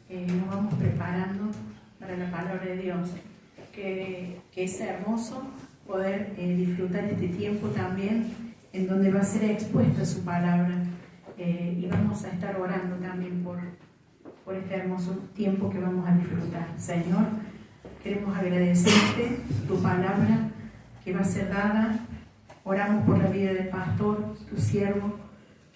Nos vamos preparando para la palabra de Dios, que es hermoso poder disfrutar este tiempo también en donde va a ser expuesta su palabra, y vamos a estar orando también por este hermoso tiempo que vamos a disfrutar. Señor, queremos agradecerte tu palabra que va a ser dada. Oramos por la vida del pastor, tu siervo,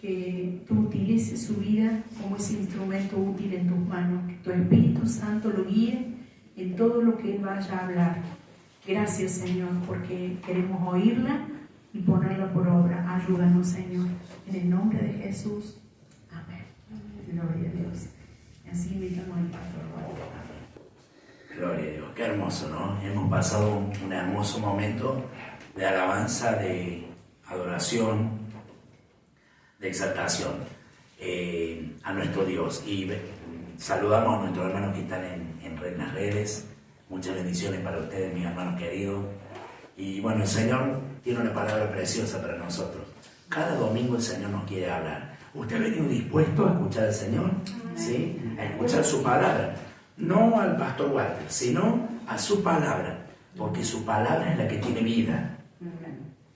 que tú utilices su vida como ese instrumento útil en tus manos, que tu Espíritu Santo lo guíe en todo lo que él vaya a hablar. Gracias, Señor, porque queremos oírla y ponerla por obra. Ayúdanos, Señor, en el nombre de Jesús. Amén. Gloria a Dios. Y así invitamos al pastor. Gloria a Dios, qué hermoso, ¿no? Hemos pasado un hermoso momento de alabanza, de adoración, de exaltación a nuestro Dios. Y saludamos a nuestros hermanos que están en las redes. Muchas bendiciones para ustedes, mis hermanos queridos. Y bueno, el Señor tiene una palabra preciosa para nosotros. Cada domingo el Señor nos quiere hablar. ¿Usted ha venido dispuesto a escuchar al Señor? ¿Sí? A escuchar su palabra. No al pastor Walter, sino a su palabra. Porque su palabra es la que tiene vida.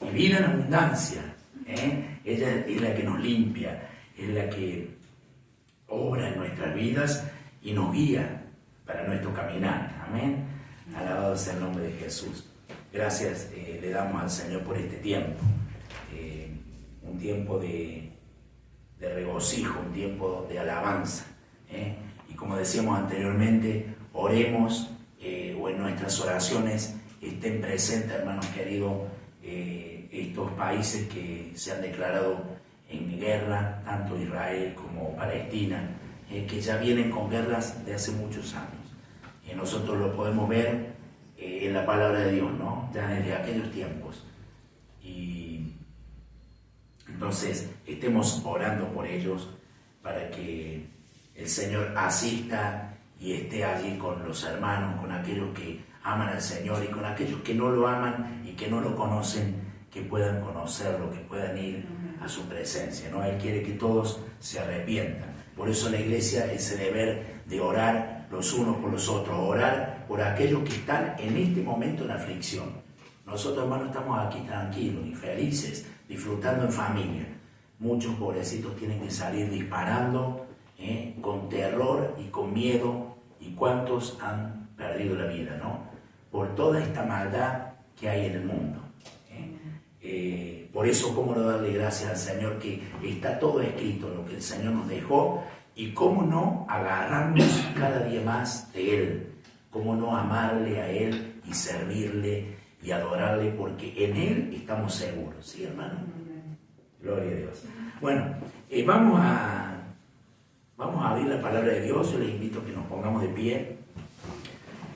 Y vida en abundancia. Ella es la que nos limpia, es la que obra en nuestras vidas y nos guía para nuestro caminar. Amén. Alabado sea el nombre de Jesús. Gracias le damos al Señor por este tiempo. Un tiempo de regocijo, un tiempo de alabanza. Y como decíamos anteriormente, oremos o en nuestras oraciones estén presentes, hermanos queridos, estos países que se han declarado en guerra, tanto Israel como Palestina, que ya vienen con guerras de hace muchos años. Nosotros lo podemos ver en la palabra de Dios, ¿no? Ya desde aquellos tiempos. Y entonces estemos orando por ellos para que el Señor asista y esté allí con los hermanos, con aquellos que aman al Señor y con aquellos que no lo aman y que no lo conocen, que puedan conocerlo, que puedan ir a su presencia, ¿no? Él quiere que todos se arrepientan. Por eso la iglesia es el deber de orar los unos por los otros, orar por aquellos que están en este momento en aflicción. Nosotros, hermanos, estamos aquí tranquilos y felices, disfrutando en familia. Muchos pobrecitos tienen que salir disparando, con terror y con miedo, y cuántos han perdido la vida, ¿no? Por toda esta maldad que hay en el mundo. Por eso, cómo no darle gracias al Señor que está todo escrito, lo que el Señor nos dejó, y cómo no agarrarnos cada día más de Él, cómo no amarle a Él y servirle y adorarle, porque en Él estamos seguros, ¿sí, hermano? Gloria a Dios. Bueno, vamos a abrir la palabra de Dios. Yo les invito a que nos pongamos de pie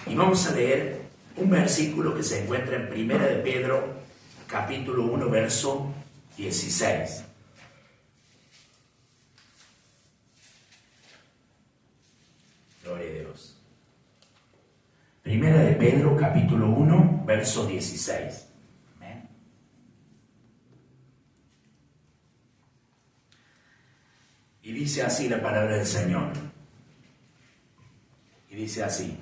y vamos a leer un versículo que se encuentra en Primera de Pedro, capítulo 1, verso 16. Gloria a Dios. Primera de Pedro, capítulo 1, verso 16. Amén. Y dice así la palabra del Señor. Y dice así: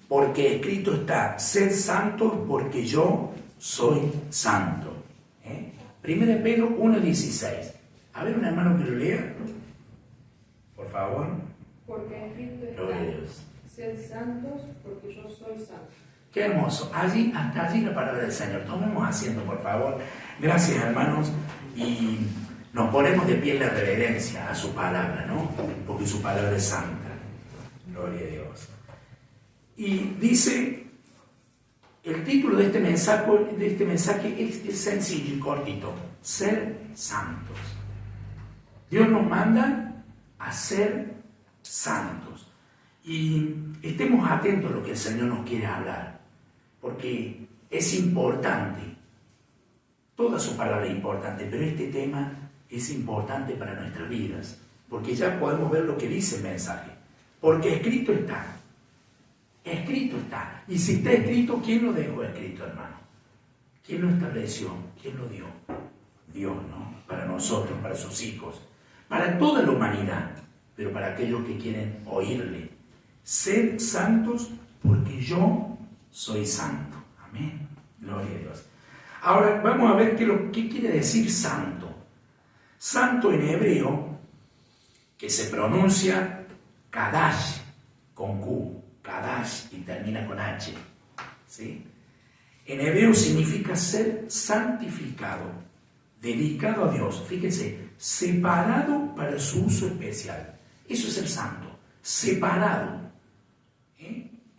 porque escrito está, sed santos porque yo soy santo. Primera de Pedro 1:16. A ver, un hermano que lo lea, por favor. Porque escrito está, Gloria a Dios. sed santos porque yo soy santo. Qué hermoso. Hasta allí la palabra del Señor. Tomemos asiento, por favor. Gracias, hermanos. Y nos ponemos de pie en la reverencia a su palabra, ¿no? Porque su palabra es santa. Gloria a Dios. Y dice, el título de este mensaje es sencillo y cortito: ser santos. Dios nos manda a ser santos. Y estemos atentos a lo que el Señor nos quiere hablar, porque es importante. Toda su palabra es importante, pero este tema es importante para nuestras vidas, porque ya podemos ver lo que dice el mensaje. Porque escrito está. Escrito está. Y si está escrito, ¿quién lo dejó escrito, hermano? ¿Quién lo estableció? ¿Quién lo dio? Dios, ¿no? Para nosotros, para sus hijos, para toda la humanidad, pero para aquellos que quieren oírle. Sed santos porque yo soy santo. Amén. Gloria a Dios. Ahora vamos a ver qué quiere decir santo. Santo en hebreo, que se pronuncia Kadash, con Q, Kadash, y termina con H. ¿Sí? En hebreo significa ser santificado, dedicado a Dios. Fíjense, separado para su uso especial. Eso es el santo, separado,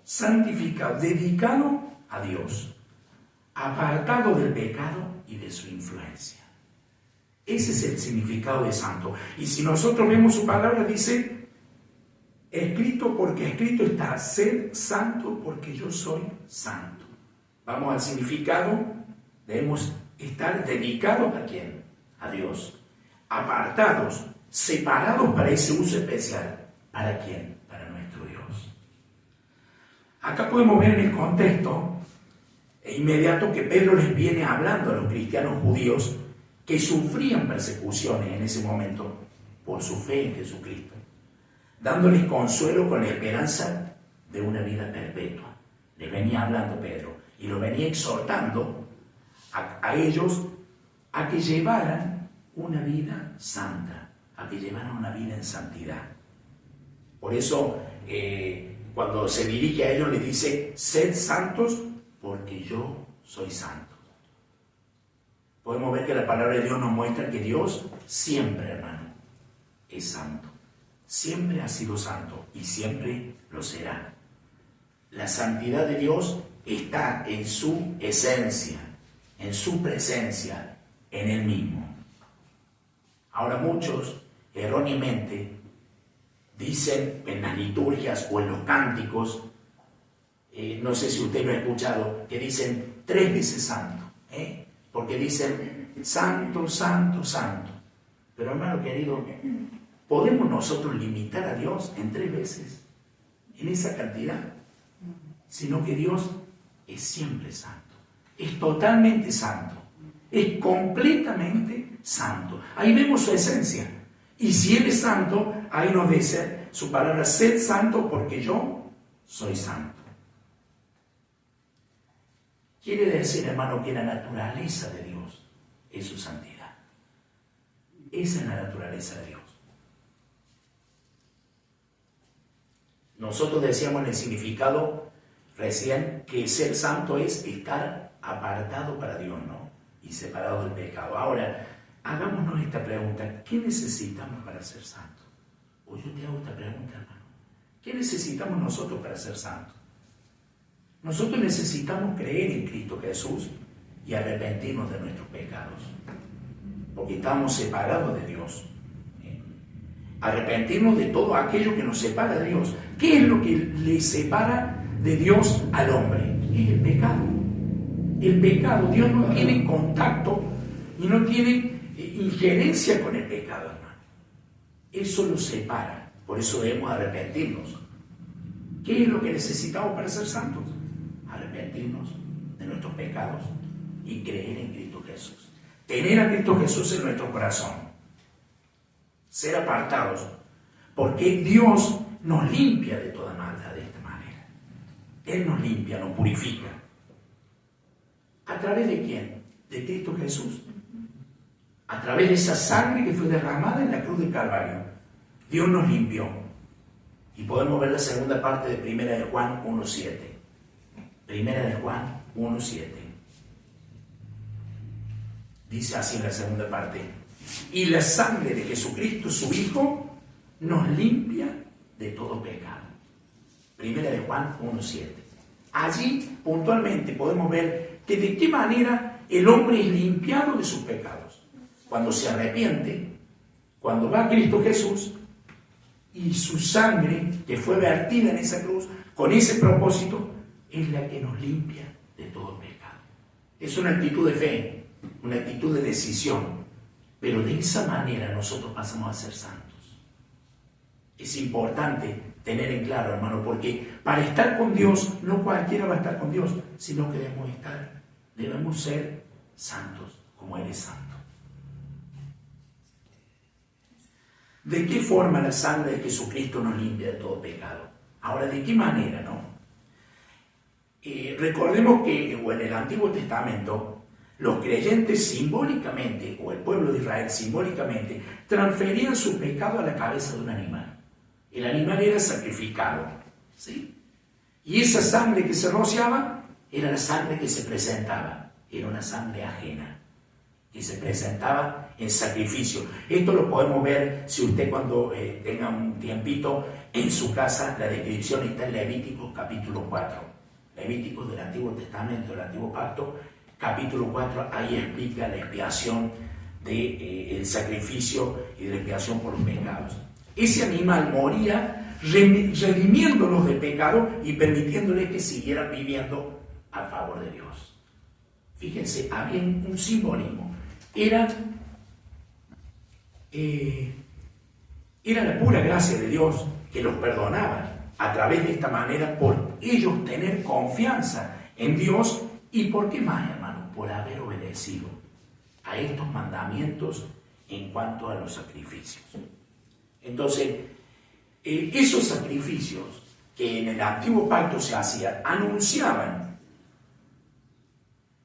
santificado, dedicado a Dios, apartado del pecado y de su influencia. Ese es el significado de santo. Y si nosotros vemos su palabra, dice, escrito porque escrito está, sed santo porque yo soy santo. Vamos al significado, debemos estar dedicados a ¿quién? A Dios. Apartados, separados para ese uso especial. ¿Para quién? Para nuestro Dios. Acá podemos ver en el contexto inmediato que Pedro les viene hablando a los cristianos judíos que sufrían persecuciones en ese momento por su fe en Jesucristo, dándoles consuelo con la esperanza de una vida perpetua. Les venía hablando Pedro y los venía exhortando a ellos a que llevaran una vida santa, a que llevaran una vida en santidad. Por eso, cuando se dirige a ellos, les dice, sed santos porque yo soy santo. Podemos ver que la palabra de Dios nos muestra que Dios siempre, hermano, es santo. Siempre ha sido santo y siempre lo será. La santidad de Dios está en su esencia, en su presencia, en Él mismo. Ahora muchos, erróneamente, dicen en las liturgias o en los cánticos, no sé si usted lo ha escuchado, que dicen 3 veces santo, porque dicen santo, santo, santo. Pero hermano querido, ¿podemos nosotros limitar a Dios en 3 veces, en esa cantidad? Sino que Dios es siempre santo, es totalmente santo, es completamente santo. Ahí vemos su esencia. Y si Él es santo, ahí nos dice su palabra, sed santo porque yo soy santo. Quiere decir, hermano, que la naturaleza de Dios es su santidad. Esa es la naturaleza de Dios. Nosotros decíamos en el significado recién que ser santo es estar apartado para Dios, ¿no? Y separado del pecado. Ahora, hagámonos esta pregunta, ¿qué necesitamos para ser santos? O yo te hago esta pregunta, hermano. ¿Qué necesitamos nosotros para ser santos? Nosotros necesitamos creer en Cristo Jesús y arrepentirnos de nuestros pecados, porque estamos separados de Dios. Arrepentirnos de todo aquello que nos separa de Dios. ¿Qué es lo que le separa de Dios al hombre? Es el pecado. El pecado, Dios no tiene contacto y no tiene injerencia con el pecado, hermano. Eso lo separa. Por eso debemos arrepentirnos. ¿Qué es lo que necesitamos para ser santos? Arrepentirnos de nuestros pecados y creer en Cristo Jesús. Tener a Cristo Jesús en nuestro corazón. Ser apartados. Porque Dios nos limpia de toda maldad de esta manera. Él nos limpia, nos purifica. ¿A través de quién? De Cristo Jesús. A través de esa sangre que fue derramada en la cruz del Calvario. Dios nos limpió. Y podemos ver la segunda parte de 1 de Juan 1:7. 1 de Juan 1:7. Dice así en la segunda parte. Y la sangre de Jesucristo, su Hijo, nos limpia de todo pecado. 1 de Juan 1:7. Allí, puntualmente, podemos ver que de qué manera el hombre es limpiado de sus pecados. Cuando se arrepiente, cuando va a Cristo Jesús, y su sangre que fue vertida en esa cruz, con ese propósito, es la que nos limpia de todo pecado. Es una actitud de fe, una actitud de decisión, pero de esa manera nosotros pasamos a ser santos. Es importante tener en claro, hermano, porque para estar con Dios, no cualquiera va a estar con Dios, sino que debemos ser santos como Él es santo. ¿De qué forma la sangre de Jesucristo nos limpia de todo pecado? Ahora, ¿de qué manera, no? Recordemos que en el Antiguo Testamento los creyentes simbólicamente, o el pueblo de Israel simbólicamente, transferían su pecado a la cabeza de un animal. El animal era sacrificado, ¿sí? Y esa sangre que se rociaba era la sangre que se presentaba, era una sangre ajena, que se presentaba en sacrificio. Esto lo podemos ver si usted cuando tenga un tiempito en su casa, la descripción está en Levíticos capítulo 4. Levíticos del Antiguo Testamento, del Antiguo Pacto, capítulo 4, ahí explica la expiación del sacrificio y de la expiación por los pecados. Ese animal moría redimiéndolos del pecado y permitiéndoles que siguieran viviendo a favor de Dios. Fíjense, había un simbolismo. Era la pura gracia de Dios que los perdonaba a través de esta manera, por ellos tener confianza en Dios. ¿Y por qué más, hermano? Por haber obedecido a estos mandamientos en cuanto a los sacrificios. Entonces, esos sacrificios que en el Antiguo Pacto se hacían, anunciaban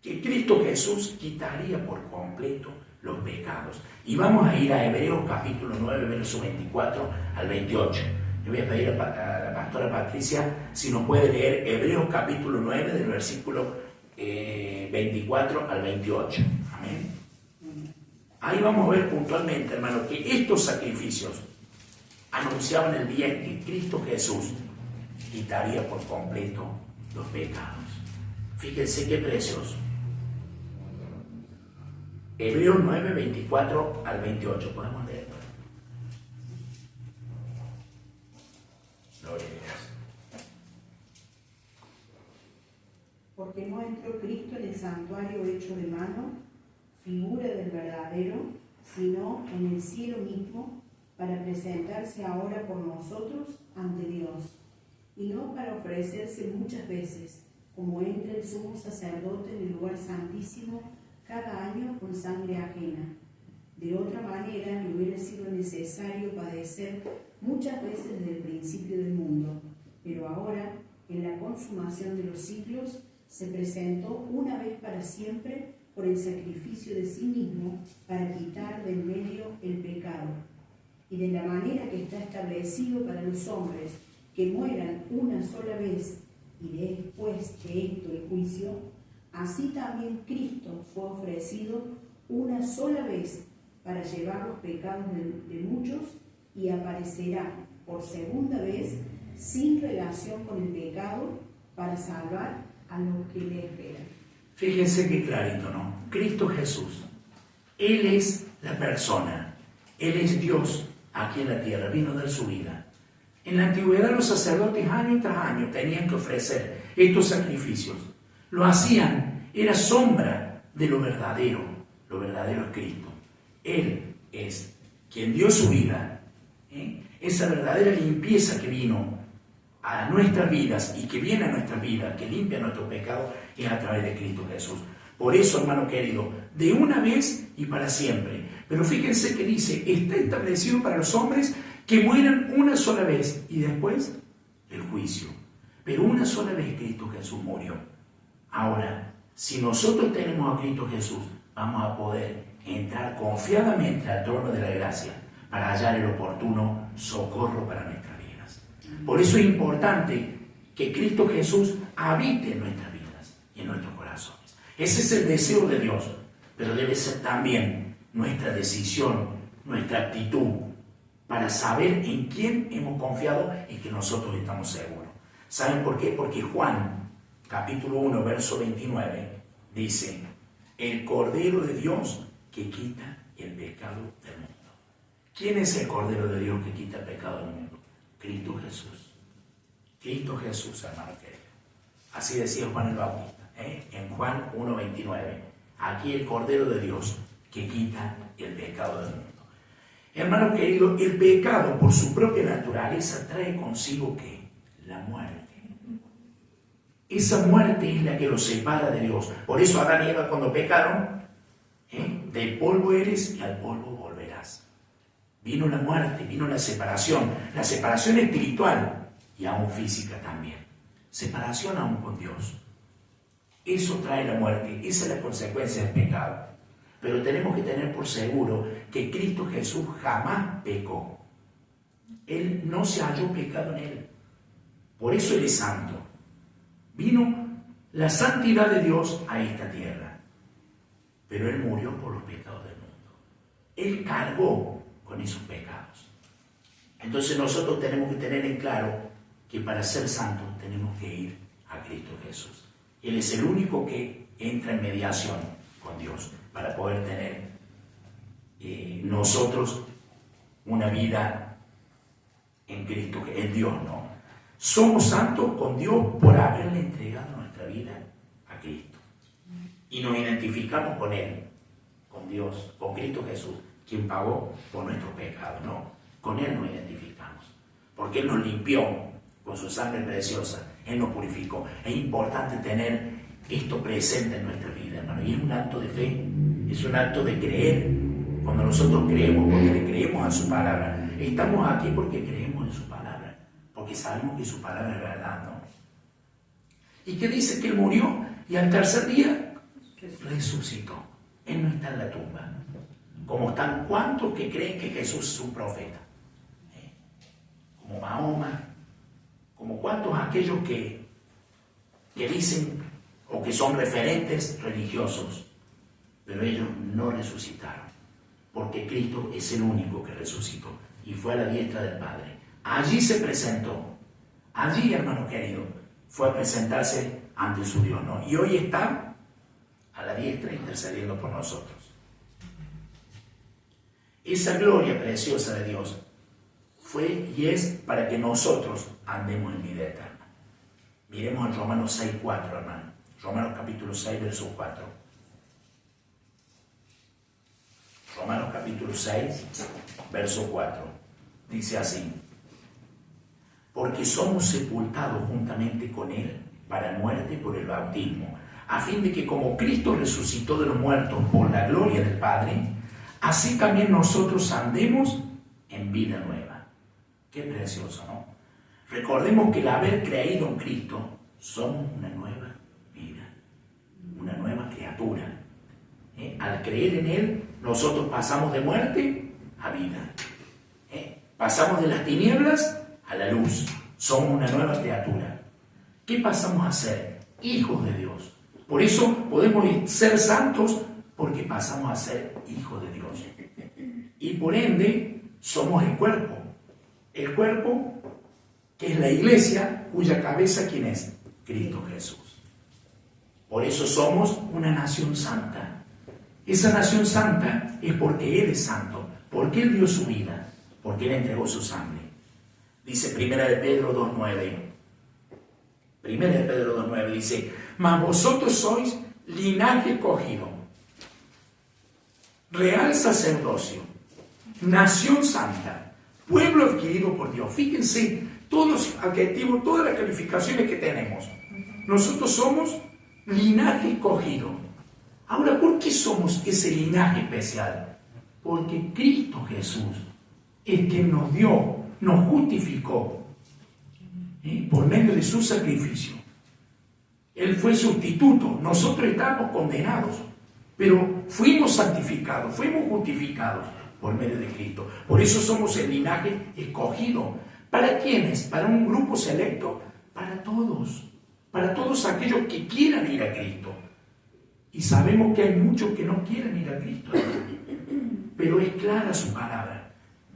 que Cristo Jesús quitaría por completo los pecados. Y vamos a ir a Hebreos capítulo 9, verso 24 al 28. Le voy a pedir a la pastora Patricia si nos puede leer Hebreos capítulo 9 del versículo 24 al 28. Amén. Ahí vamos a ver puntualmente, hermano, que estos sacrificios anunciaban el día en que Cristo Jesús quitaría por completo los pecados. Fíjense qué precioso. Hebreos 9, 24 al 28. ¿Podemos leerlo? Gloria a Dios. Porque no entró Cristo en el santuario hecho de mano, figura del verdadero, sino en el cielo mismo, para presentarse ahora por nosotros ante Dios, y no para ofrecerse muchas veces, como entra el sumo sacerdote en el lugar santísimo cada año con sangre ajena. De otra manera le hubiera sido necesario padecer muchas veces desde el principio del mundo, pero ahora, en la consumación de los siglos, se presentó una vez para siempre por el sacrificio de sí mismo para quitar del medio el pecado. Y de la manera que está establecido para los hombres que mueran una sola vez y después de esto el juicio, así también Cristo fue ofrecido una sola vez para llevar los pecados de muchos, y aparecerá por segunda vez sin relación con el pecado para salvar a los que le esperan. Fíjense qué clarito, ¿no? Cristo Jesús, Él es la persona, Él es Dios aquí en la tierra, vino a dar su vida. En la antigüedad los sacerdotes año tras año tenían que ofrecer estos sacrificios. Lo hacían, era sombra de lo verdadero es Cristo. Él es quien dio su vida, esa verdadera limpieza que vino a nuestras vidas y que viene a nuestras vidas, que limpia nuestros pecados, es a través de Cristo Jesús. Por eso, hermano querido, de una vez y para siempre. Pero fíjense que dice, está establecido para los hombres que mueran una sola vez y después el juicio. Pero una sola vez Cristo Jesús murió. Ahora, si nosotros tenemos a Cristo Jesús, vamos a poder entrar confiadamente al trono de la gracia para hallar el oportuno socorro para nuestras vidas. Por eso es importante que Cristo Jesús habite en nuestras vidas y en nuestros corazones. Ese es el deseo de Dios, pero debe ser también nuestra decisión, nuestra actitud, para saber en quién hemos confiado y que nosotros estamos seguros. ¿Saben por qué? Porque Juan, capítulo 1, verso 29, dice, el Cordero de Dios que quita el pecado del mundo. ¿Quién es el Cordero de Dios que quita el pecado del mundo? Cristo Jesús. Cristo Jesús, hermano querido. Así decía Juan el Bautista, en Juan 1:29. Aquí el Cordero de Dios que quita el pecado del mundo. Hermano querido, el pecado por su propia naturaleza trae consigo ¿qué? La muerte. Esa muerte es la que los separa de Dios. Por eso Adán y Eva cuando pecaron, del polvo eres y al polvo volverás. vino la muerte, vino la separación espiritual y aún física también. Separación aún con Dios. Eso trae la muerte, esa es la consecuencia del pecado. Pero tenemos que tener por seguro que Cristo Jesús jamás pecó. Él no se halló pecado en él. Por eso Él es santo. Vino la santidad de Dios a esta tierra. Pero Él murió por los pecados del mundo. Él cargó con esos pecados. Entonces nosotros tenemos que tener en claro que para ser santos tenemos que ir a Cristo Jesús. Él es el único que entra en mediación con Dios para poder tener nosotros una vida en Cristo, en Dios, ¿no? Somos santos con Dios por haberle entregado nuestra vida a Cristo. Y nos identificamos con Él, con Dios, con Cristo Jesús, quien pagó por nuestros pecados, ¿no? Con Él nos identificamos, porque Él nos limpió con su sangre preciosa, Él nos purificó. Es importante tener esto presente en nuestra vida, hermano, y es un acto de fe, es un acto de creer. Cuando nosotros creemos, porque le creemos a su palabra, estamos aquí porque creemos en su palabra, porque sabemos que su palabra es verdad, ¿no? ¿Y qué dice? Que Él murió y al tercer día resucitó. Él no está en la tumba. Como están cuantos que creen que Jesús es un profeta, como Mahoma, como cuantos aquellos que dicen o que son referentes religiosos, pero ellos no resucitaron, porque Cristo es el único que resucitó y fue a la diestra del Padre. Allí se presentó, allí, hermano querido, fue a presentarse ante su Dios, ¿no? Y hoy está a la diestra intercediendo por nosotros. Esa gloria preciosa de Dios fue y es para que nosotros andemos en vida eterna. Miremos en Romanos 6:4, hermano. Romanos capítulo 6, verso 4. Romanos capítulo 6, verso 4. Dice así: porque somos sepultados juntamente con Él para muerte por el bautismo, a fin de que como Cristo resucitó de los muertos por la gloria del Padre, así también nosotros andemos en vida nueva. Qué precioso, ¿no? Recordemos que al haber creído en Cristo, somos una nueva vida, una nueva criatura. Al creer en Él, nosotros pasamos de muerte a vida. Pasamos de las tinieblas a la luz. Somos una nueva criatura. ¿Qué pasamos a ser? Hijos de Dios. Por eso podemos ser santos, porque pasamos a ser hijos de Dios. Y por ende, somos el cuerpo. El cuerpo que es la iglesia, cuya cabeza, ¿quién es? Cristo Jesús. Por eso somos una nación santa. Esa nación santa es porque Él es santo, porque Él dio su vida, porque Él entregó su sangre. Dice 1 de Pedro 2:9. 1 de Pedro 2:9 dice: mas vosotros sois linaje escogido, real sacerdocio, nación santa, pueblo adquirido por Dios. Fíjense todos los adjetivos, todas las calificaciones que tenemos. Nosotros somos linaje escogido. Ahora, ¿por qué somos ese linaje especial? Porque Cristo Jesús es quien nos dio, nos justificó por medio de su sacrificio. Él fue sustituto. Nosotros estábamos condenados, pero fuimos santificados, fuimos justificados por medio de Cristo. Por eso somos el linaje escogido. ¿Para quiénes? ¿Para un grupo selecto? Para todos aquellos que quieran ir a Cristo. Y sabemos que hay muchos que no quieren ir a Cristo, pero es clara su palabra.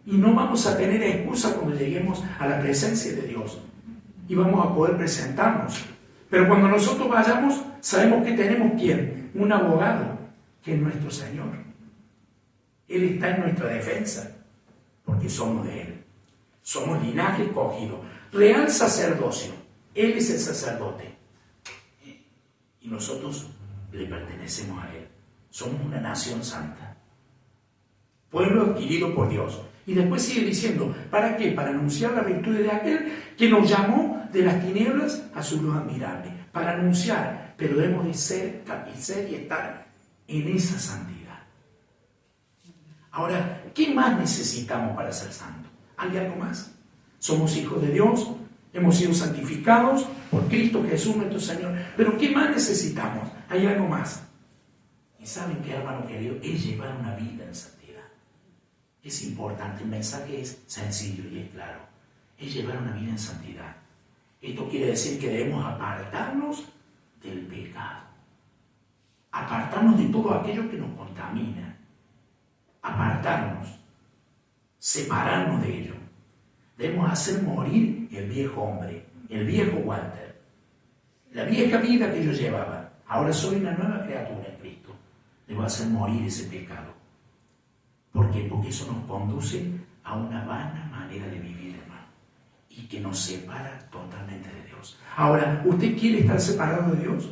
Y no vamos a tener excusa cuando lleguemos a la presencia de Dios. Y vamos a poder presentarnos. Pero cuando nosotros vayamos, sabemos que tenemos ¿quién? Un abogado, que es nuestro Señor. Él está en nuestra defensa, porque somos de Él. Somos linaje escogido, real sacerdocio. Él es el sacerdote. Y nosotros le pertenecemos a Él. Somos una nación santa. Pueblo adquirido por Dios. Y después sigue diciendo, ¿para qué? Para anunciar la virtud de aquel que nos llamó de las tinieblas a su luz admirable. Para anunciar, pero debemos de ser y estar en esa santidad. Ahora, ¿qué más necesitamos para ser santos? ¿Hay algo más? Somos hijos de Dios, hemos sido santificados por Cristo Jesús nuestro Señor. Pero ¿qué más necesitamos? Hay algo más. ¿Y saben qué, hermano querido? Es llevar una vida en santidad. Es importante, el mensaje es sencillo y es claro. Es llevar una vida en santidad. Esto quiere decir que debemos apartarnos del pecado. Apartarnos de todo aquello que nos contamina. Apartarnos. Separarnos de ello. Debemos hacer morir el viejo hombre, el viejo Walter. La vieja vida que yo llevaba. Ahora soy una nueva criatura en Cristo. Debo hacer morir ese pecado. ¿Por qué? Porque eso nos conduce a una vana manera de vivir, hermano. Y que nos separa totalmente de Dios. Ahora, ¿usted quiere estar separado de Dios?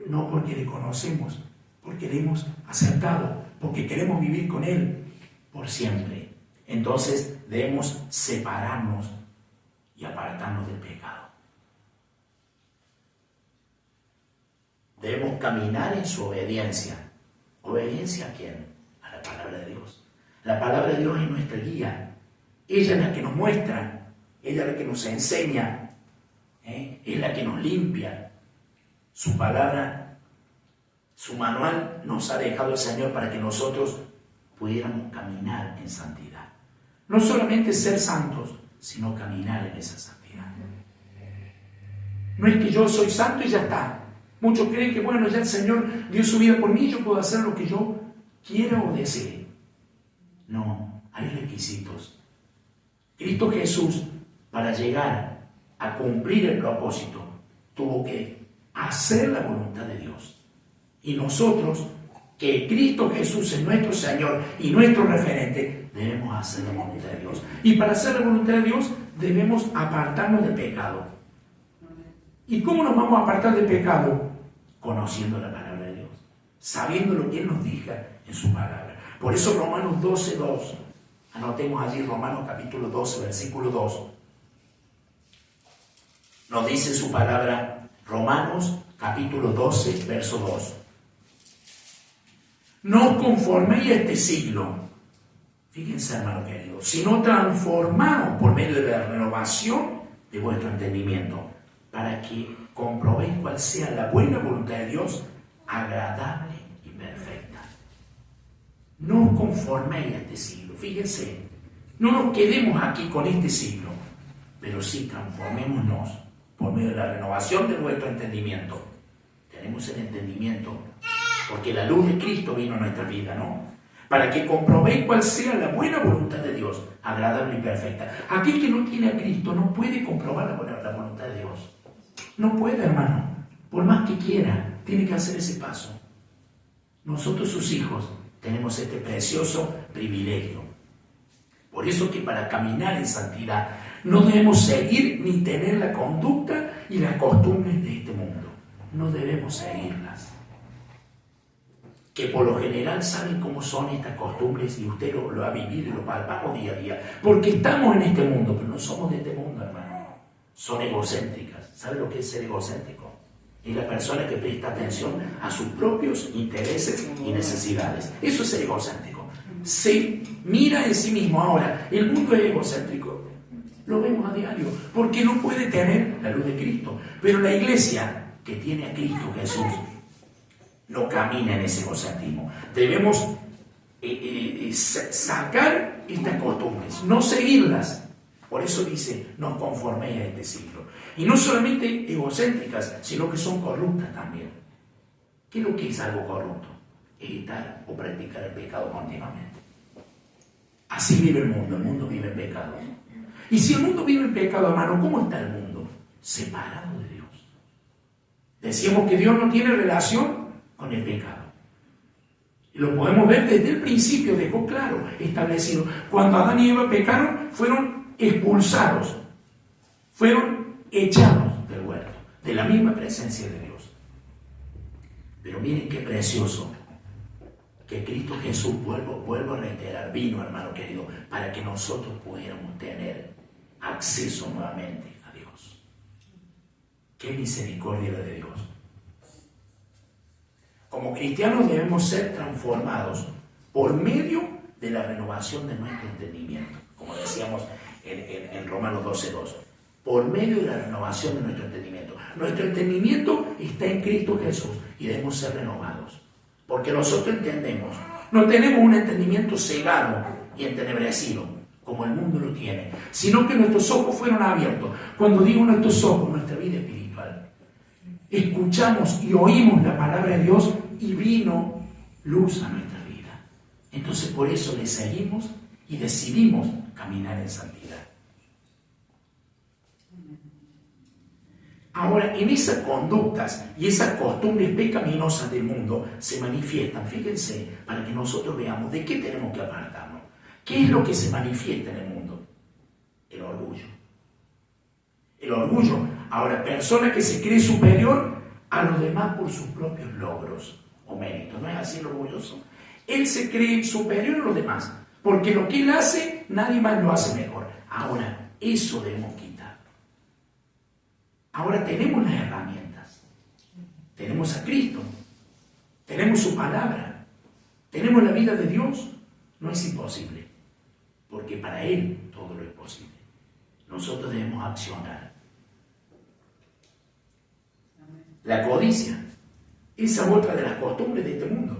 No porque le conocemos, porque le hemos aceptado, porque queremos vivir con Él por siempre. Entonces debemos separarnos y apartarnos del pecado. Debemos caminar en su obediencia. ¿Obediencia a quién? A la palabra de Dios. La palabra de Dios es nuestra guía. Ella es la que nos muestra, ella es la que nos enseña, es la que nos limpia. Su palabra, su manual nos ha dejado el Señor para que nosotros pudiéramos caminar en santidad. No solamente ser santos, sino caminar en esa santidad. No es que yo soy santo y ya está. Muchos creen que, bueno, ya el Señor dio su vida por mí, yo puedo hacer lo que yo quiera o desee. No, hay requisitos. Cristo Jesús, para llegar a cumplir el propósito, tuvo que hacer la voluntad de Dios. Y nosotros, que Cristo Jesús es nuestro Señor y nuestro referente, debemos hacer la voluntad de Dios. Y para hacer la voluntad de Dios, debemos apartarnos del pecado. ¿Y cómo nos vamos a apartar del pecado? Conociendo la palabra de Dios, sabiendo lo que Él nos diga en su palabra. Por eso Romanos 12:2, anotemos allí Romanos capítulo 12, versículo 2, nos dice su palabra, Romanos capítulo 12, verso 2. No os conforméis a este siglo, fíjense hermano querido, sino transformaos por medio de la renovación de vuestro entendimiento, para que comprobéis cuál sea la buena voluntad de Dios, agradable y perfecta. No os conforméis a este siglo, fíjense, no nos quedemos aquí con este siglo, pero sí transformémonos por medio de la renovación de nuestro entendimiento. Tenemos el entendimiento porque la luz de Cristo vino a nuestra vida, ¿no? Para que comprobéis cuál sea la buena voluntad de Dios, agradable y perfecta. Aquel que no tiene a Cristo no puede comprobar la voluntad de Dios. No puede, hermano. Por más que quiera, tiene que hacer ese paso. Nosotros, sus hijos, tenemos este precioso privilegio. Por eso que para caminar en santidad no debemos seguir ni tener la conducta y las costumbres de este mundo. No debemos seguirlas. Que por lo general saben cómo son estas costumbres y usted lo ha vivido y lo palpamos día a día. Porque estamos en este mundo, pero no somos de este mundo, hermano. Son egocéntricas. ¿Sabe lo que es ser egocéntrico? Es la persona que presta atención a sus propios intereses y necesidades. Eso es ser egocéntrico. Se mira en sí mismo. Ahora, el mundo es egocéntrico. Lo vemos a diario. Porque no puede tener la luz de Cristo. Pero la iglesia que tiene a Cristo Jesús no camina en ese egocentrismo. Debemos sacar estas costumbres, no seguirlas. Por eso dice, no conforméis a este siglo. Y no solamente egocéntricas, sino que son corruptas también. ¿Qué es lo que es algo corrupto? Evitar o practicar el pecado continuamente. Así vive el mundo vive en pecado. Y si el mundo vive en pecado, hermano, ¿cómo está el mundo? Separado de Dios. Decíamos que Dios no tiene relación con el pecado. Y lo podemos ver desde el principio, dejó claro, establecido. Cuando Adán y Eva pecaron, fueron expulsados, fueron echados del huerto, de la misma presencia de Dios. Pero miren qué precioso que Cristo Jesús, vuelvo a reiterar, vino, hermano querido, para que nosotros pudiéramos tener acceso nuevamente a Dios. Qué misericordia de Dios. Como cristianos debemos ser transformados por medio de la renovación de nuestro entendimiento, como decíamos en Romanos 12:2, por medio de la renovación de nuestro entendimiento. Nuestro entendimiento está en Cristo Jesús y debemos ser renovados, porque nosotros entendemos, no tenemos un entendimiento cegado y entenebrecido, como el mundo lo tiene, sino que nuestros ojos fueron abiertos. Cuando digo nuestros ojos, nuestra vida espiritual. Escuchamos y oímos la palabra de Dios y vino luz a nuestra vida. Entonces por eso le seguimos y decidimos caminar en santidad. Ahora, en esas conductas y esas costumbres pecaminosas del mundo se manifiestan, fíjense, para que nosotros veamos de qué tenemos que apartarnos. ¿Qué es lo que se manifiesta en el mundo? El orgullo. El orgullo. Ahora, persona que se cree superior a los demás por sus propios logros o méritos. ¿No es así el orgulloso? Él se cree superior a los demás, porque lo que él hace, nadie más lo hace mejor. Ahora, eso debemos quitar. Ahora tenemos las herramientas. Tenemos a Cristo. Tenemos su palabra. Tenemos la vida de Dios. No es imposible, porque para Él todo lo es posible. Nosotros debemos accionar. La codicia, esa es otra de las costumbres de este mundo.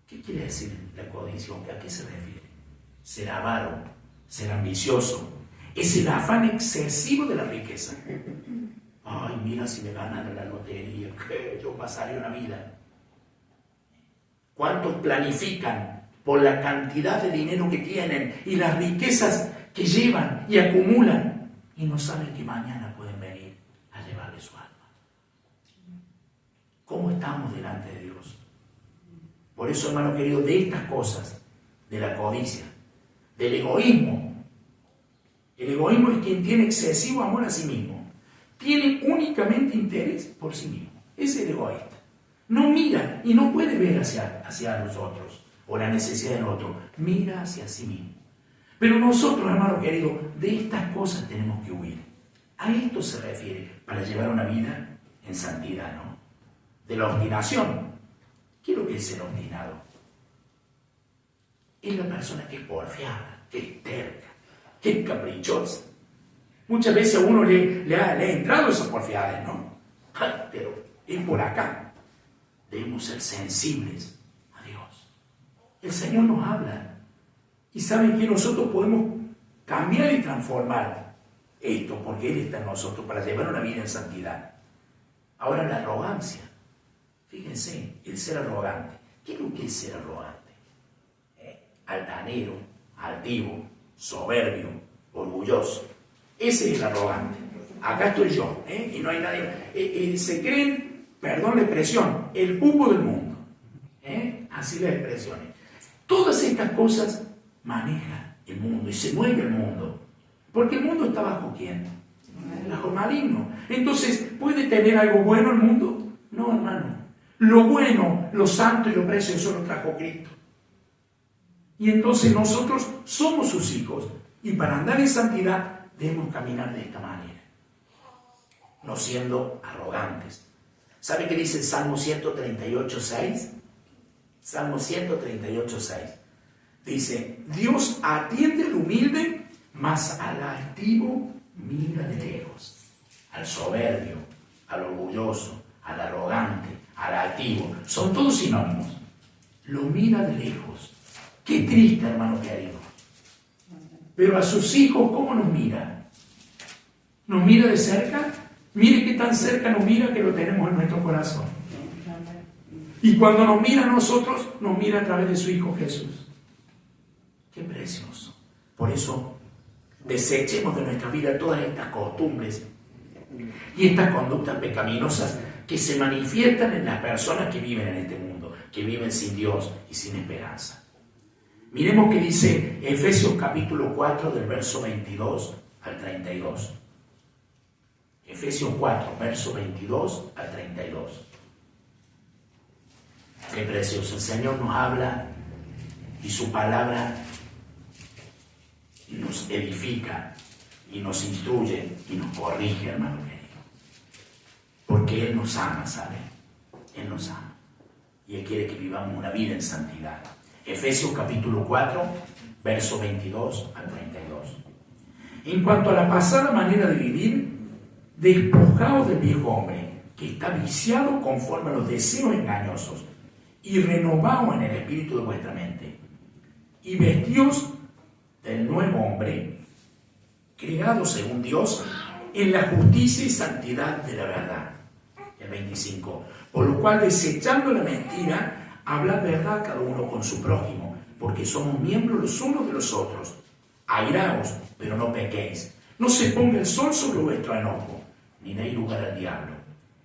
¿Qué quiere decir la codicia? ¿A qué se refiere? Ser avaro, ser ambicioso. Es el afán excesivo de la riqueza. Ay, mira si me ganan la lotería, que yo pasaría una vida. ¿Cuántos planifican por la cantidad de dinero que tienen y las riquezas que llevan y acumulan y no saben que mañana pueden venir a llevarle su alma? ¿Cómo estamos delante de Dios? Por eso, hermano querido, de estas cosas, de la codicia, del egoísmo. El egoísmo es quien tiene excesivo amor a sí mismo. Tiene únicamente interés por sí mismo. Es el egoísta. No mira y no puede ver hacia los otros o la necesidad del otro. Mira hacia sí mismo. Pero nosotros, hermano querido, de estas cosas tenemos que huir. A esto se refiere para llevar una vida en santidad, ¿no? De la obstinación. ¿Qué es lo que es ser obstinado? Es la persona que es porfiada, que es terca, que es caprichosa. Muchas veces a uno le ha entrado esas porfiadas, ¿no? Ay, pero es por acá. Debemos ser sensibles a Dios. El Señor nos habla. Y saben que nosotros podemos cambiar y transformar esto, porque Él está en nosotros para llevar una vida en santidad. Ahora la arrogancia. Fíjense, el ser arrogante. ¿Qué es lo que es ser arrogante? Altanero, altivo, soberbio, orgulloso. Ese es el arrogante. Acá estoy yo, y no hay nadie. Se creen, perdón la expresión, el pupo del mundo. Así las expresiones. Todas estas cosas maneja el mundo y se mueve el mundo. Porque el mundo está bajo ¿quién? Bajo el maligno. Entonces, ¿puede tener algo bueno el mundo? No, hermano. Lo bueno, lo santo y lo precioso lo trajo Cristo. Y entonces nosotros somos sus hijos. Y para andar en santidad debemos caminar de esta manera. No siendo arrogantes. ¿Sabe qué dice el Salmo 138:6? Salmo 138:6. Dice, Dios atiende al humilde, mas al altivo mira de lejos. Al soberbio, al orgulloso, al arrogante, al altivo. Son todos sinónimos. Lo mira de lejos. Qué triste, hermano querido. Pero a sus hijos, ¿cómo nos mira? ¿Nos mira de cerca? Mire qué tan cerca nos mira que lo tenemos en nuestro corazón. Y cuando nos mira a nosotros, nos mira a través de su Hijo Jesús. Qué precioso. Por eso, desechemos de nuestra vida todas estas costumbres y estas conductas pecaminosas que se manifiestan en las personas que viven en este mundo, que viven sin Dios y sin esperanza. Miremos qué dice Efesios capítulo 4 del verso 22 al 32. Efesios 4, verso 22 al 32. Qué precioso. El Señor nos habla y su palabra nos edifica y nos instruye y nos corrige, hermano querido. Porque Él nos ama, ¿sabe? Él nos ama. Y Él quiere que vivamos una vida en santidad. Efesios capítulo 4, versos 22 al 32. En cuanto a la pasada manera de vivir, despojaos del viejo hombre, que está viciado conforme a los deseos engañosos, y renovaos en el espíritu de vuestra mente, y vestíos del nuevo hombre, creado según Dios, en la justicia y santidad de la verdad. El 25. Por lo cual, desechando la mentira, hablad verdad cada uno con su prójimo, porque somos miembros los unos de los otros. Airaos, pero no pequéis. No se ponga el sol sobre vuestro enojo, ni deis lugar al diablo.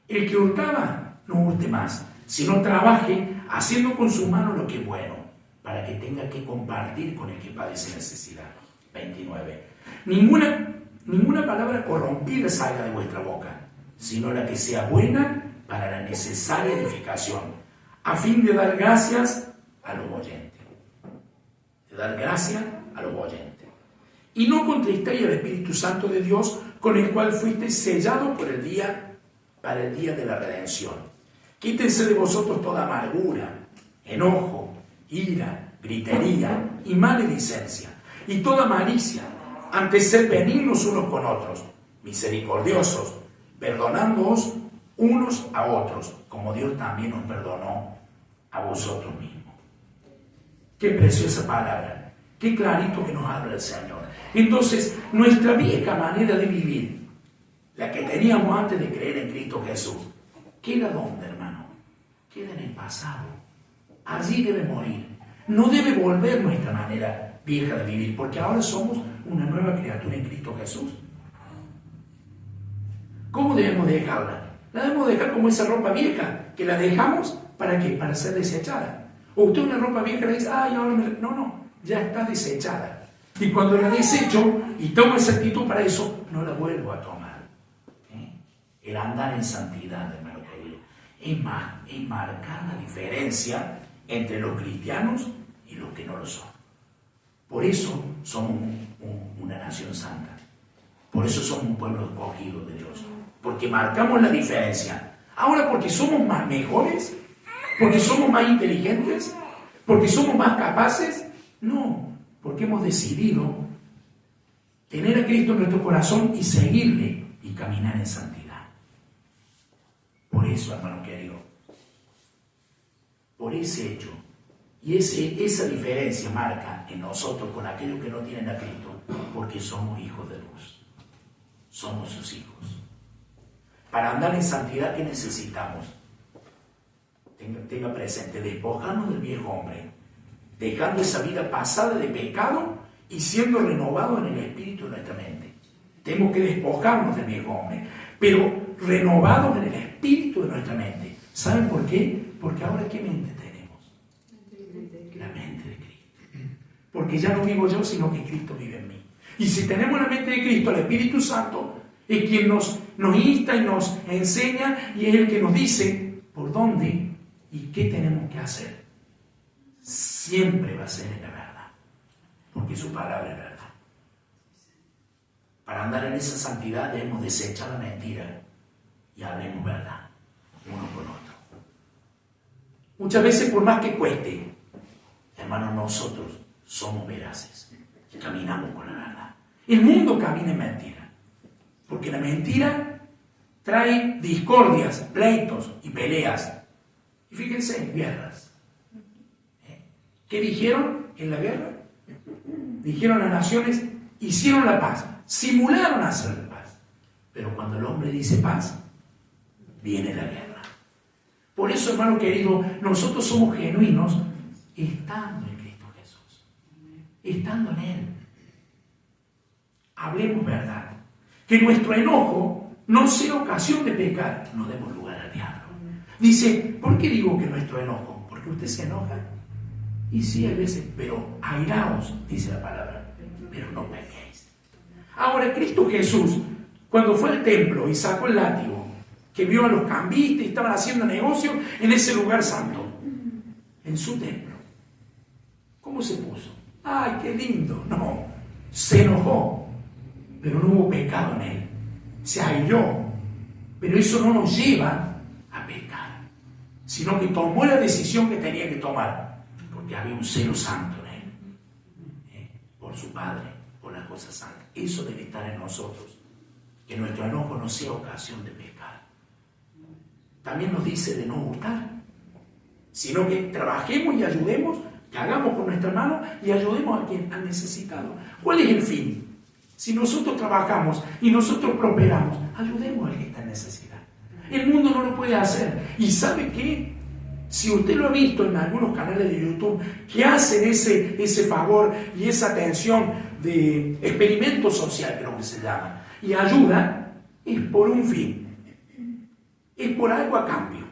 El que hurtaba, no hurte más, sino trabaje haciendo con su mano lo que es bueno, para que tenga que compartir con el que padece necesidad. 29. Ninguna palabra corrompida salga de vuestra boca, sino la que sea buena para la necesaria edificación, a fin de dar gracias a los oyentes. De dar gracias a los oyentes. Y no contristéis al Espíritu Santo de Dios, con el cual fuisteis sellados para el día de la redención. Quítense de vosotros toda amargura, enojo, ira, gritería y maledicencia, y toda malicia. Antes sed benignos unos con otros, misericordiosos, perdonándoos unos a otros, como Dios también os perdonó a vosotros mismos. Qué preciosa palabra, qué clarito que nos habla el Señor. Entonces, nuestra vieja manera de vivir, la que teníamos antes de creer en Cristo Jesús, ¿queda dónde, hermano? Queda en el pasado. Allí debe morir. No debe volver nuestra manera vieja de vivir, porque ahora somos una nueva criatura en Cristo Jesús. ¿Cómo debemos dejarla? La debemos dejar como esa ropa vieja, que la dejamos ¿para qué? Para ser desechada. O usted una ropa vieja le dice, ay, ahora no, ya está desechada. Y cuando la desecho y tomo esa actitud para eso, no la vuelvo a tomar. El andar en santidad, hermano querido, es marcar la diferencia entre los cristianos y los que no lo son. Por eso somos una nación santa. Por eso somos un pueblo escogido de Dios. Porque marcamos la diferencia. Ahora, porque somos más mejores, porque somos más inteligentes, porque somos más capaces, no, porque hemos decidido tener a Cristo en nuestro corazón y seguirle y caminar en santidad. Por eso, hermano querido, por ese hecho, y esa diferencia marca en nosotros con aquellos que no tienen a Cristo, porque somos hijos de luz, somos sus hijos. Para andar en santidad, ¿qué necesitamos? Tenga presente, despojarnos del viejo hombre, dejando esa vida pasada de pecado y siendo renovados en el espíritu de nuestra mente. Tenemos que despojarnos del viejo hombre, pero renovados en el espíritu de nuestra mente. ¿Saben por qué? Porque ahora, ¿qué mente tenemos? La mente de Cristo. Porque ya no vivo yo, sino que Cristo vive en mí. Y si tenemos la mente de Cristo, el Espíritu Santo es quien nos insta y nos enseña, y es el que nos dice por dónde y qué tenemos que hacer. Siempre va a ser en la verdad, porque su palabra es verdad. Para andar en esa santidad debemos desechar la mentira y hablemos verdad, uno con otro. Muchas veces, por más que cueste, hermanos, nosotros somos veraces, caminamos con la verdad. El mundo camina en mentira, porque la mentira trae discordias, pleitos y peleas. Y fíjense en guerras. ¿Qué dijeron en la guerra? Dijeron las naciones, hicieron la paz, simularon hacer la paz. Pero cuando el hombre dice paz, viene la guerra. Por eso, hermano querido, nosotros somos genuinos estando en Cristo Jesús, estando en Él. Hablemos verdad. Que nuestro enojo no sea ocasión de pecar, no demos lugar al diablo. Dice, ¿por qué digo que nuestro enojo? Porque usted se enoja. Y sí, a veces, pero airaos, dice la palabra, pero no pequéis. Ahora, Cristo Jesús, cuando fue al templo y sacó el látigo, que vio a los cambistas y estaban haciendo negocio en ese lugar santo, en su templo, ¿cómo se puso? ¡Ay, qué lindo! No, se enojó, pero no hubo pecado en él. Se airó, pero eso no nos lleva a pecar, sino que tomó la decisión que tenía que tomar. porque había un celo santo en él, por su Padre, por las cosas santas. Eso debe estar en nosotros, que nuestro enojo no sea ocasión de pecar. También nos dice de no hurtar, sino que trabajemos y ayudemos, que hagamos con nuestra mano y ayudemos al necesitado. ¿Cuál es el fin? Si nosotros trabajamos y nosotros prosperamos, ayudemos al que está en necesidad. El mundo no lo puede hacer. ¿Y sabe qué? Si usted lo ha visto en algunos canales de YouTube que hacen ese favor y esa atención de experimento social, creo que se llama, y ayuda, es por un fin, es por algo a cambio,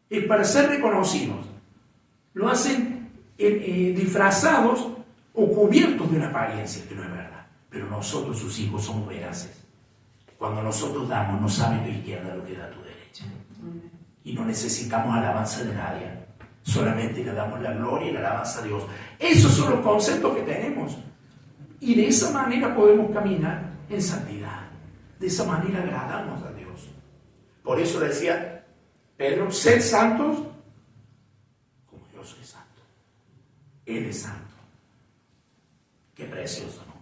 es para ser reconocidos. Lo hacen disfrazados o cubiertos de una apariencia que no es verdad. Pero nosotros, sus hijos, somos veraces. Cuando nosotros damos, no sabe tu izquierda lo que da tu derecha. Y no necesitamos alabanza de nadie, solamente le damos la gloria y la alabanza a Dios. Esos son los conceptos que tenemos, y de esa manera podemos caminar en santidad, de esa manera agradamos a Dios. Por eso decía Pedro, sed santos como yo soy santo. Él es santo. Qué precioso, ¿no?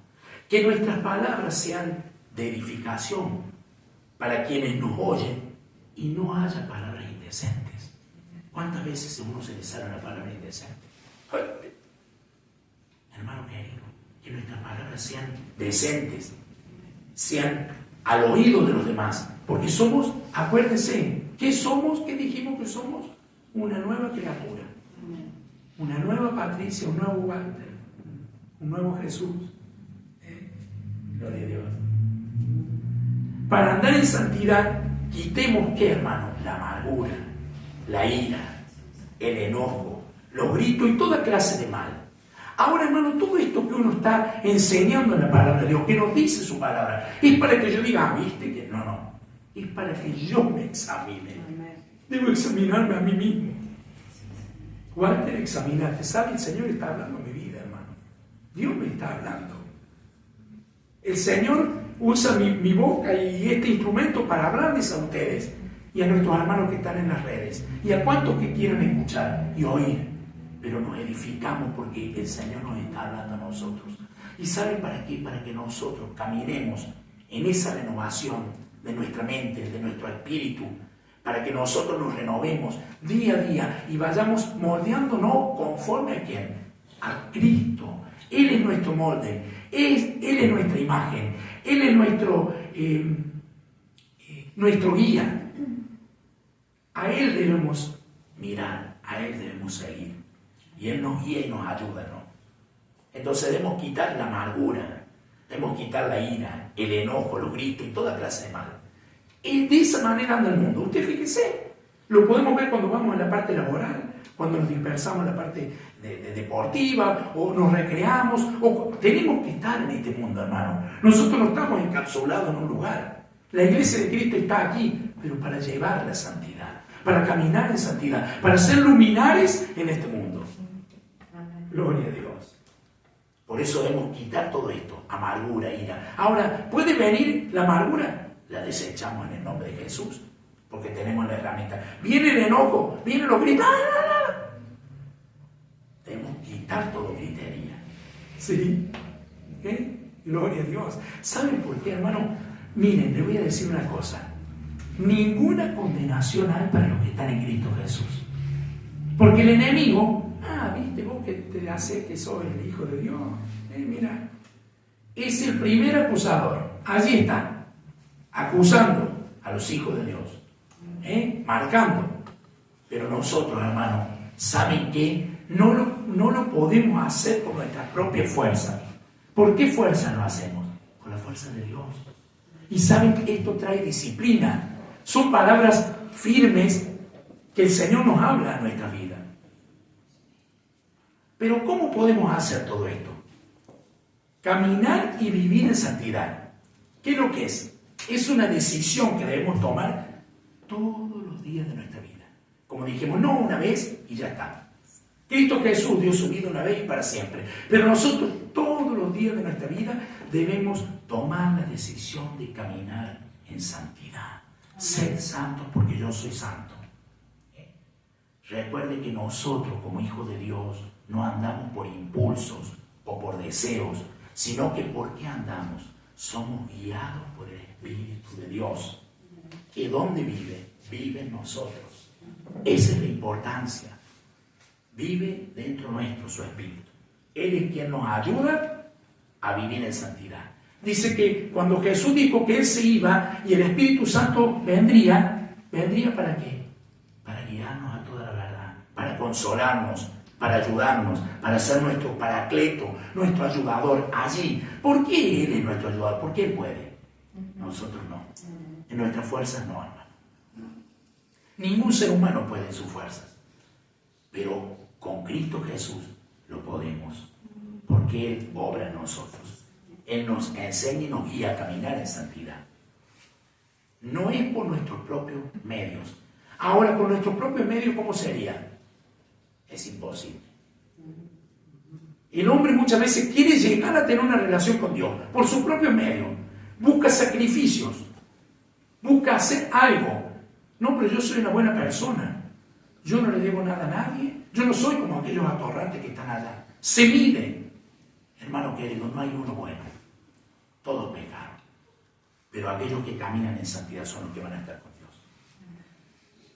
Que nuestras palabras sean de edificación para quienes nos oyen y no haya palabras indecentes. ¿Cuántas veces a uno se le sale una palabra indecente? Hermano querido, que nuestras palabras sean decentes, sean al oído de los demás, porque somos, acuérdense, ¿qué somos? ¿Qué dijimos que somos? Una nueva criatura, una nueva Patricia, un nuevo Walter, un nuevo Jesús. Gloria a Dios. Para andar en santidad, quitemos, ¿qué, hermano? La amargura, la ira, el enojo, los gritos y toda clase de mal. Ahora, hermano, todo esto que uno está enseñando en la palabra de Dios, que nos dice su palabra, es para que yo diga, ¿viste? Que no. Es para que yo me examine. Debo examinarme a mí mismo. Walter, examínate. ¿Sabe? El Señor está hablando en mi vida, hermano. Dios me está hablando. El Señor usa mi boca y este instrumento para hablarles a ustedes y a nuestros hermanos que están en las redes y a cuantos que quieran escuchar y oír, pero nos edificamos porque el Señor nos está hablando a nosotros. ¿Y saben para qué? Para que nosotros caminemos en esa renovación de nuestra mente, de nuestro espíritu, para que nosotros nos renovemos día a día y vayamos moldeándonos conforme a ¿quién? A Cristo. Él es nuestro molde, Él es nuestra imagen, Él es nuestro guía. A Él debemos mirar, a Él debemos seguir. Y Él nos guía y nos ayuda, ¿no? Entonces debemos quitar la amargura, debemos quitar la ira, el enojo, los gritos y toda clase de mal. Y de esa manera anda el mundo. Usted fíjese, lo podemos ver cuando vamos a la parte laboral, cuando nos dispersamos en la parte deportiva, o nos recreamos, o tenemos que estar en este mundo, hermano. Nosotros no estamos encapsulados en un lugar. La iglesia de Cristo está aquí, pero para llevar la santidad, para caminar en santidad, para ser luminares en este mundo. Gloria a Dios. Por eso debemos quitar todo esto, amargura, ira. Ahora, ¿puede venir la amargura? La desechamos en el nombre de Jesús, porque tenemos la herramienta. Viene el enojo, vienen los gritos. Debemos quitar todo gritería. ¿Sí? Gloria a Dios. ¿Saben por qué, hermano? Miren, les voy a decir una cosa. Ninguna condenación hay para los que están en Cristo Jesús. Porque el enemigo, viste vos que te hace que sos el Hijo de Dios. Mira, es el primer acusador. Allí está, acusando a los hijos de Dios. Marcando. Pero nosotros, hermanos, ¿saben qué? No lo podemos hacer por nuestra propia fuerza. ¿Por qué fuerza lo hacemos? Por la fuerza de Dios. Y saben que esto trae disciplina. Son palabras firmes que el Señor nos habla en nuestra vida. Pero ¿cómo podemos hacer todo esto? Caminar y vivir en santidad. ¿Qué es lo que es? Es una decisión que debemos tomar todos los días de nuestra vida. Como dijimos, no una vez y ya está. Cristo Jesús dio su vida una vez y para siempre. Pero nosotros todos los días de nuestra vida debemos tomar la decisión de caminar en santidad. Sed santos porque yo soy santo. recuerde que nosotros como hijos de Dios no andamos por impulsos o por deseos, sino que porque andamos, somos guiados por el Espíritu de Dios, que ¿dónde vive? Vive en nosotros. Esa es la importancia. Vive dentro nuestro su Espíritu. Él es quien nos ayuda a vivir en santidad. Dice que cuando Jesús dijo que Él se iba y el Espíritu Santo vendría ¿para qué? Para guiarnos a toda la verdad, para consolarnos, para ayudarnos, para ser nuestro paracleto, nuestro ayudador allí. ¿Por qué Él es nuestro ayudador? Porque Él puede. Nosotros no. En nuestras fuerzas no, hermano. Ningún ser humano puede en sus fuerzas. Pero con Cristo Jesús lo podemos. Porque Él obra en nosotros. Él nos enseña y nos guía a caminar en santidad. No es por nuestros propios medios. Ahora, con nuestros propios medios, ¿cómo sería? Es imposible. El hombre muchas veces quiere llegar a tener una relación con Dios por sus propios medios. Busca sacrificios. Busca hacer algo. No, pero yo soy una buena persona. Yo no le debo nada a nadie. Yo no soy como aquellos atorrantes que están allá. Se mide. Hermano querido, no hay uno bueno. Todos pecaron. Pero aquellos que caminan en santidad son los que van a estar con Dios.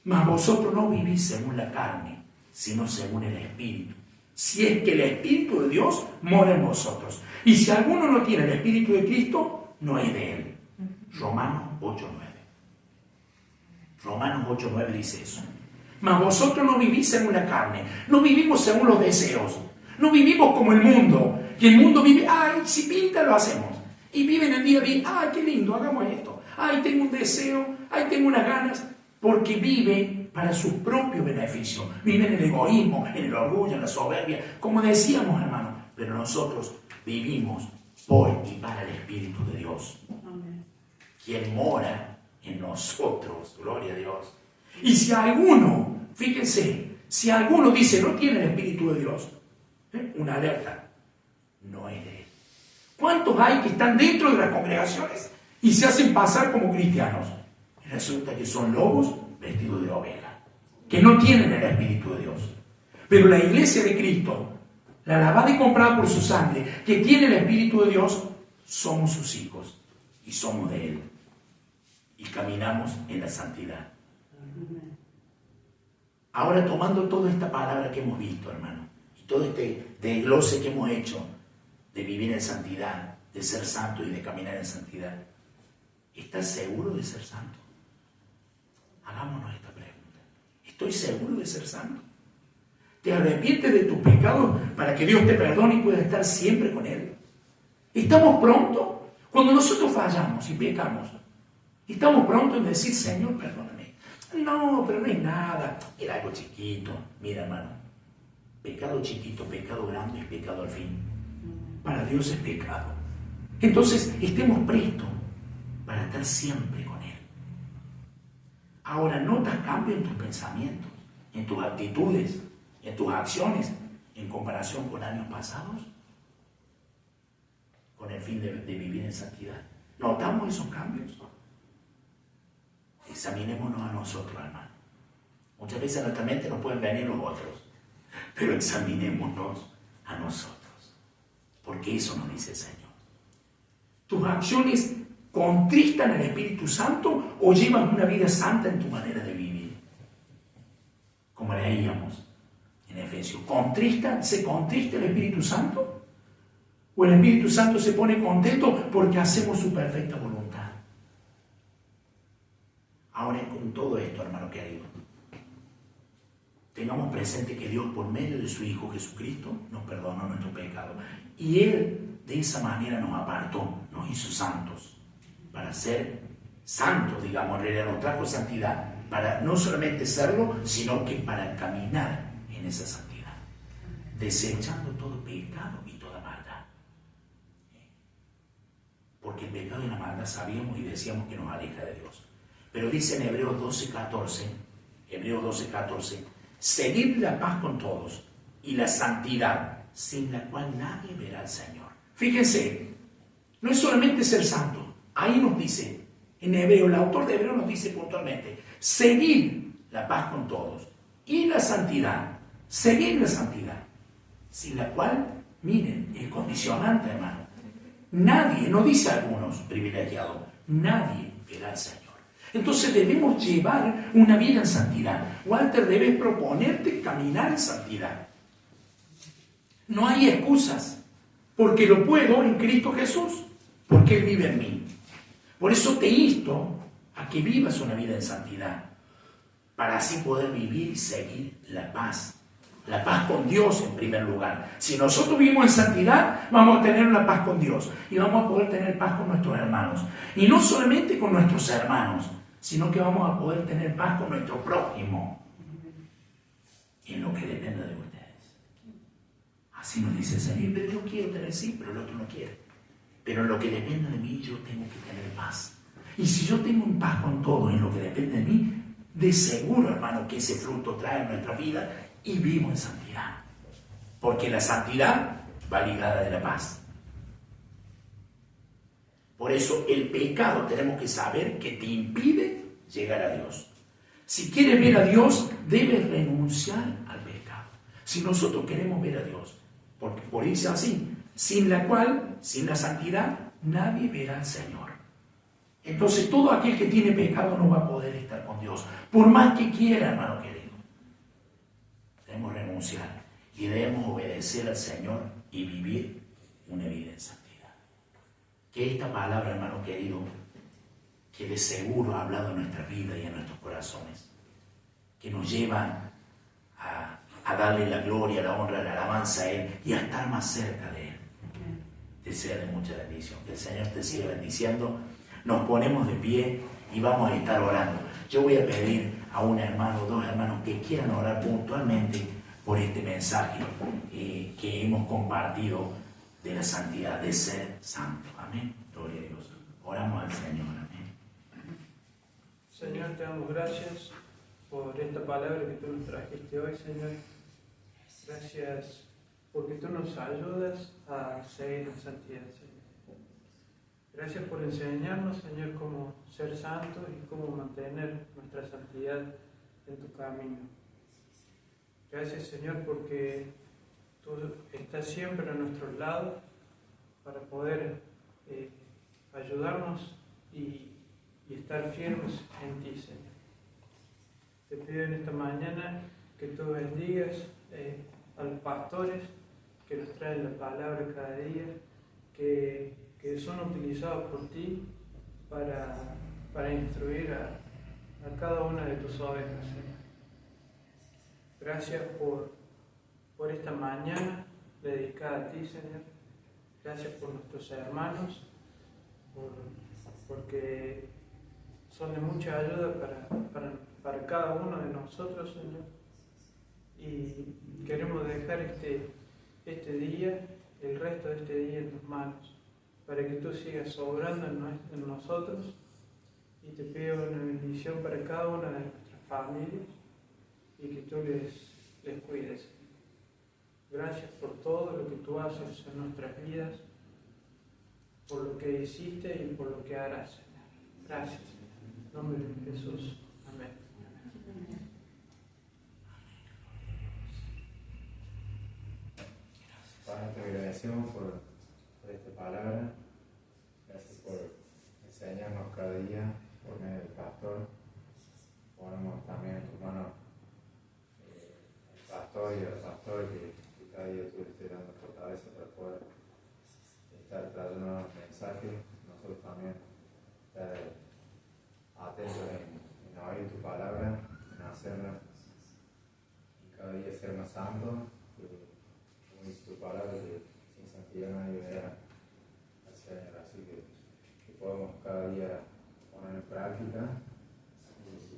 Mas vosotros no vivís según la carne, sino según el Espíritu. Si es que el Espíritu de Dios mora en vosotros. Y si alguno no tiene el Espíritu de Cristo, no es de Él. Romanos 8:9. Romanos 8:9 dice eso. Mas vosotros no vivís según la carne, no vivimos según los deseos, no vivimos como el mundo, que el mundo vive, ay, si pinta lo hacemos, y viven el día a día, ay, qué lindo, hagamos esto, ay, tengo un deseo, ay, tengo unas ganas, porque vive para su propio beneficio, vive en el egoísmo, en el orgullo, en la soberbia, como decíamos, hermano, pero nosotros vivimos por y para el Espíritu de Dios, quien mora en nosotros, gloria a Dios. Y si alguno, fíjense, si alguno dice no tiene el Espíritu de Dios, una alerta, no es de Él. ¿Cuántos hay que están dentro de las congregaciones y se hacen pasar como cristianos? Y resulta que son lobos vestidos de oveja, que no tienen el Espíritu de Dios. Pero la iglesia de Cristo, la lavada y comprada por su sangre, que tiene el Espíritu de Dios, somos sus hijos y somos de Él. Y caminamos en la santidad. Ahora, tomando toda esta palabra que hemos visto, hermano, y todo este desglose que hemos hecho de vivir en santidad, de ser santo y de caminar en santidad, ¿estás seguro de ser santo? Hagámonos esta pregunta. ¿Estoy seguro de ser santo? ¿Te arrepientes de tus pecados para que Dios te perdone y puedas estar siempre con Él? ¿Estamos prontos? Cuando nosotros fallamos y pecamos, estamos prontos en decir, Señor, perdóname. No, pero no es nada. Era algo chiquito. Mira, hermano, pecado chiquito, pecado grande y pecado al fin. Para Dios es pecado. Entonces, estemos prestos para estar siempre con Él. Ahora, ¿notas cambio en tus pensamientos, en tus actitudes, en tus acciones, en comparación con años pasados? Con el fin de vivir en santidad. ¿Notamos esos cambios? Examinémonos a nosotros, hermano. Muchas veces a nuestra mente nos pueden venir los otros, pero examinémonos a nosotros, porque eso nos dice el Señor. ¿Tus acciones contristan al Espíritu Santo o llevan una vida santa en tu manera de vivir? Como leíamos en Efesios, ¿se contrista el Espíritu Santo? ¿O el Espíritu Santo se pone contento porque hacemos su perfecta voluntad? Ahora, con todo esto, hermano querido, tengamos presente que Dios, por medio de su Hijo Jesucristo, nos perdonó nuestro pecado. Y Él, de esa manera, nos apartó, nos hizo santos. Para ser santos, digamos, en realidad nos trajo santidad, para no solamente serlo, sino que para caminar en esa santidad, desechando todo pecado y toda maldad. Porque el pecado y la maldad sabíamos y decíamos que nos aleja de Dios. Pero dice en Hebreos 12:14, seguid la paz con todos y la santidad, sin la cual nadie verá al Señor. Fíjense, no es solamente ser santo, ahí nos dice, en Hebreo, el autor de Hebreo nos dice puntualmente, seguid la paz con todos y la santidad, seguir la santidad, sin la cual, miren, el condicionante, hermano, nadie, no dice algunos privilegiados, nadie verá al Señor. Entonces debemos llevar una vida en santidad. Walter, debes proponerte caminar en santidad. No hay excusas, porque lo puedo en Cristo Jesús, porque Él vive en mí. Por eso te insto a que vivas una vida en santidad, para así poder vivir y seguir la paz con Dios en primer lugar. Si nosotros vivimos en santidad, vamos a tener una paz con Dios y vamos a poder tener paz con nuestros hermanos. Y no solamente con nuestros hermanos, sino que vamos a poder tener paz con nuestro prójimo, en lo que dependa de ustedes. Así nos dice el Señor, pero yo quiero tener, sí, pero el otro no quiere. Pero en lo que dependa de mí, yo tengo que tener paz. Y si yo tengo paz con todo en lo que depende de mí, de seguro, hermano, que ese fruto trae en nuestra vida y vivo en santidad. Porque la santidad va ligada de la paz. Por eso el pecado tenemos que saber que te impide llegar a Dios. Si quieres ver a Dios, debes renunciar al pecado. Si nosotros queremos ver a Dios, porque por irse así, sin la cual, sin la santidad, nadie verá al Señor. Entonces todo aquel que tiene pecado no va a poder estar con Dios, por más que quiera, hermano querido. Debemos renunciar y debemos obedecer al Señor y vivir una vida en santidad. Que esta palabra, hermano querido, que de seguro ha hablado en nuestra vida y en nuestros corazones, que nos lleva a darle la gloria, la honra, la alabanza a Él y a estar más cerca de Él. Te sea de mucha bendición. Que el Señor te siga bendiciendo. Nos ponemos de pie y vamos a estar orando. Yo voy a pedir a un hermano o dos hermanos que quieran orar puntualmente por este mensaje que hemos compartido de la santidad, de ser santo. Amén. Gloria a Dios. Oramos al Señor. Amén. Señor, te damos gracias por esta palabra que tú nos trajiste hoy, Señor. Gracias porque tú nos ayudas a seguir en santidad, Señor. Gracias por enseñarnos, Señor, cómo ser santos y cómo mantener nuestra santidad en tu camino. Gracias, Señor, porque tú estás siempre a nuestro lado para poder ayudarnos y estar firmes en ti, Señor. Te pido en esta mañana que tú bendigas a los pastores que nos traen la palabra cada día, que son utilizados por ti para instruir a cada una de tus ovejas, Señor. Gracias por esta mañana dedicada a ti, Señor. Gracias por nuestros hermanos, porque son de mucha ayuda para cada uno de nosotros, Señor. Y queremos dejar este día, el resto de este día en tus manos, para que tú sigas obrando en nosotros. Y te pido una bendición para cada una de nuestras familias y que tú les cuides. Gracias por todo lo que tú haces en nuestras vidas, por lo que hiciste y por lo que harás, Señor. Gracias, Señor. En nombre de Jesús. Amén. Padre, te agradecemos por esta palabra. Gracias por enseñarnos cada día por medio del pastor. Ponemos también en tus manos el pastor y el pastor que cada día tú le estés dando fortaleza para poder estar trayendo mensajes. Nosotros también estar atentos en oír tu palabra, en hacerla y cada día ser más santo. Como dice tu palabra, que sin santidad nadie verá al Señor. Así que podemos cada día poner en práctica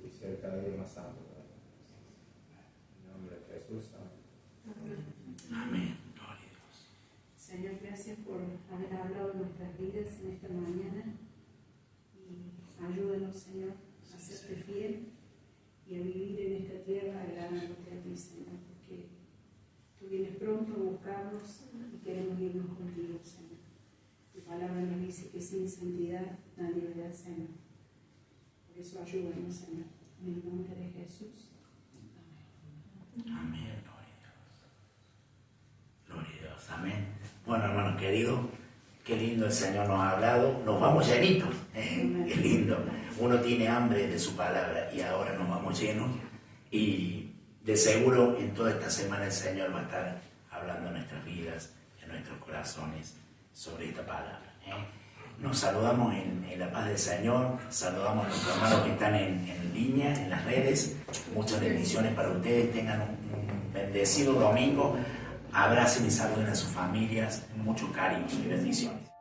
y ser cada día más santo. En nombre de Jesús. Amén. Amén. Gloria a Dios. Señor, gracias por haber hablado de nuestras vidas en esta mañana y ayúdanos, Señor, a serte fiel y a vivir en esta tierra agradándote a ti, Señor, porque tú vienes pronto a buscarnos y queremos irnos contigo, Señor. Tu palabra nos dice que sin santidad nadie verá al Señor. Por eso ayúdanos, Señor. En el nombre de Jesús. Amén. Amén, gloria a Dios. Gloria a Dios, amén. Bueno, hermanos queridos, qué lindo el Señor nos ha hablado. Nos vamos llenitos, qué lindo. Uno tiene hambre de su palabra y ahora nos vamos llenos. Y de seguro en toda esta semana el Señor va a estar hablando en nuestras vidas, en nuestros corazones, sobre esta palabra. Nos saludamos en la paz del Señor, saludamos a nuestros hermanos que están en línea, en las redes. Muchas bendiciones para ustedes, tengan un bendecido domingo, abracen y saluden a sus familias, mucho cariño y bendiciones.